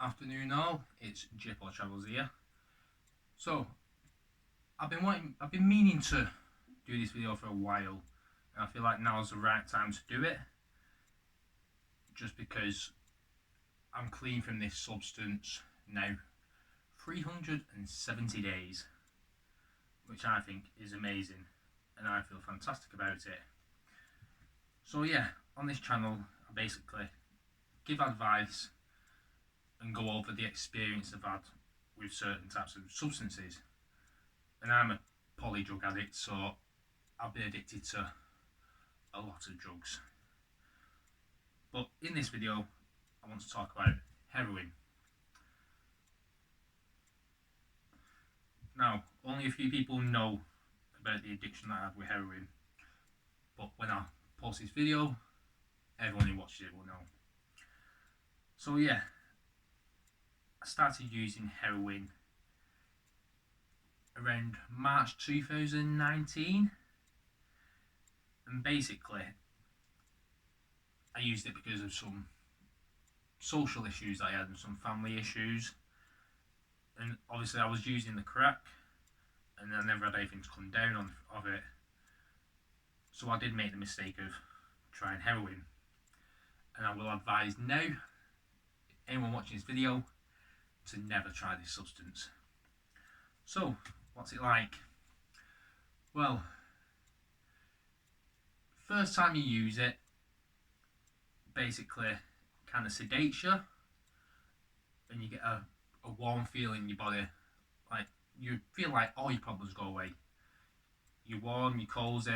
Afternoon all, it's Jippo Travels here. So I've been meaning to do this video for a while, and I feel like now's the right time to do it, just because I'm clean from this substance now 370 days, which I think is amazing, and I feel fantastic about it. So yeah, on this channel I basically give advice and go over the experience I've had with certain types of substances. And I'm a poly drug addict, so I've been addicted to a lot of drugs. But in this video, I want to talk about heroin. Now, only a few people know about the addiction that I have with heroin, but when I post this video, everyone who watches it will know. So yeah, I started using heroin around March 2019, and basically I used it because of some social issues I had and some family issues, and obviously I was using the crack and I never had anything to come down on of it, so I did make the mistake of trying heroin. And I will advise now anyone watching this video to never try this substance. So what's it like? Well, first time you use it, basically kind of sedates you, and you get a warm feeling in your body, like you feel like all your problems go away. You're warm, you're cozy,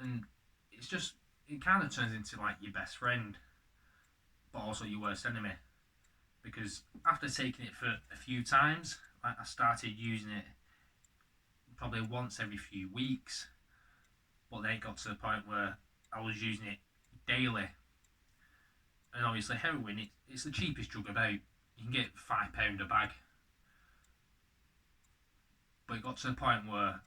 and it kind of turns into like your best friend, but also your worst enemy. Because after taking it for a few times, like I started using it probably once every few weeks, but then it got to the point where I was using it daily. And obviously heroin, it's the cheapest drug about. You can get £5 a bag. But it got to the point where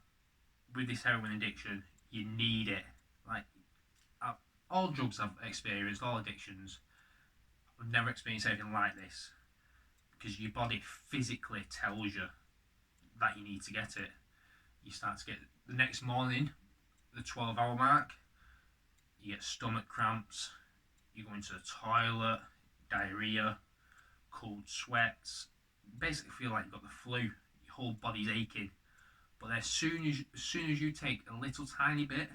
with this heroin addiction, you need it. Like, all drugs I've experienced, all addictions, I've never experienced anything like this, because your body physically tells you that you need to get it. You start to get, the next morning, the 12-hour mark, you get stomach cramps, you go into the toilet, diarrhea, cold sweats, you basically feel like you've got the flu, your whole body's aching. But as soon as you take a little tiny bit,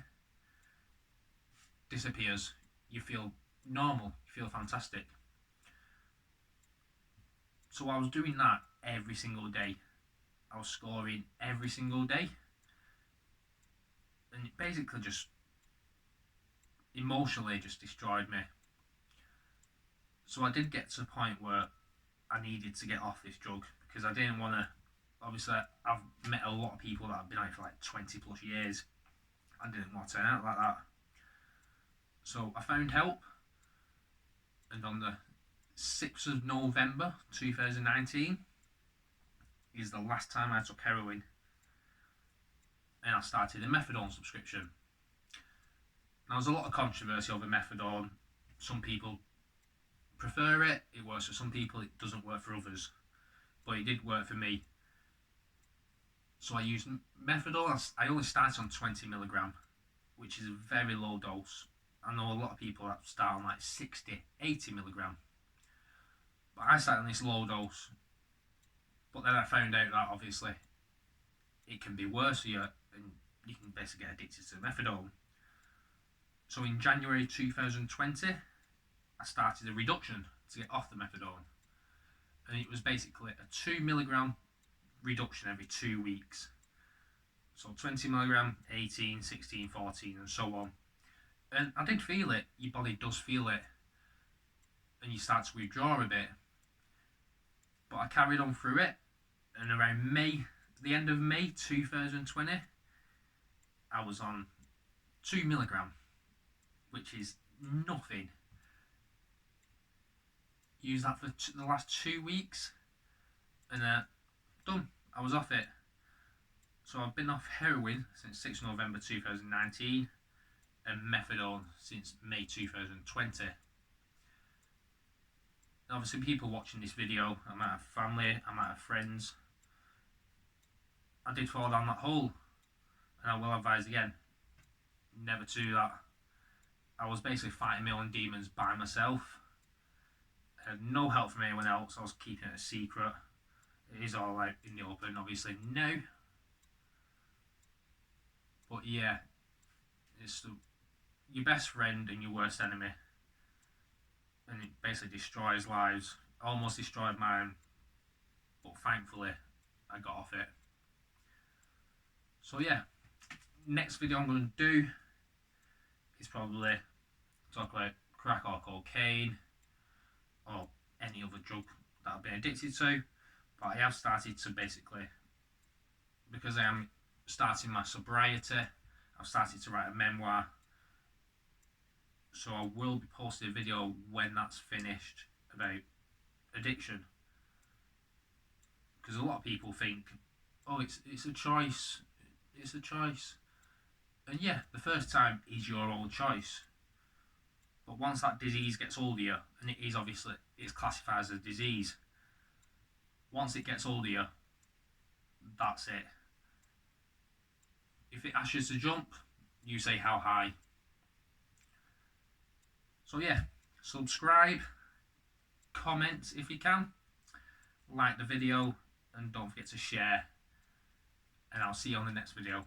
disappears. You feel normal, you feel fantastic. So I was doing that every single day. I was scoring every single day, and it basically just emotionally just destroyed me. So I did get to the point where I needed to get off this drug, because I didn't want to. Obviously, I've met a lot of people that have been out for like 20 plus years. I didn't want to turn out like that. So I found help, and on the 6th of November 2019 is the last time I took heroin, and I started a methadone subscription. Now, there's a lot of controversy over methadone. Some people prefer it, it works for some people, it doesn't work for others, but it did work for me. So I used methadone. I only started on 20mg, which is a very low dose. I know a lot of people that start on like 60, 80mg, but I started on this low dose. But then I found out that obviously it can be worse for you, and you can basically get addicted to methadone. So in January 2020, I started a reduction to get off the methadone, and it was basically a 2mg reduction every 2 weeks. So 20mg, 18, 16, 14, and so on. And I did feel it, your body does feel it, and you start to withdraw a bit. But I carried on through it, and around May, the end of May 2020, I was on 2mg, which is nothing. Used that for the last 2 weeks, and done. I was off it. So I've been off heroin since 6th November 2019, and methadone since May 2020. Obviously, people watching this video, I might have family, I might have friends. I did fall down that hole, and I will advise again, never to do that. I was basically fighting my own demons by myself. I had no help from anyone else. I was keeping it a secret. It is all out in the open, obviously now. But yeah, it's your best friend and your worst enemy, and it basically destroys lives. Almost destroyed mine, but thankfully I got off it. So yeah, next video I'm going to do is probably talk about crack or cocaine or any other drug that I've been addicted to. But I have started to basically, because I am starting my sobriety, I've started to write a memoir. So I will be posting a video when that's finished about addiction. Because a lot of people think, oh, it's a choice. It's a choice. And yeah, the first time is your own choice. But once that disease gets hold of you, and it is obviously, it's classified as a disease. Once it gets hold of you, that's it. If it asks you to jump, you say how high. So yeah, subscribe, comment if you can, like the video, and don't forget to share. And I'll see you on the next video.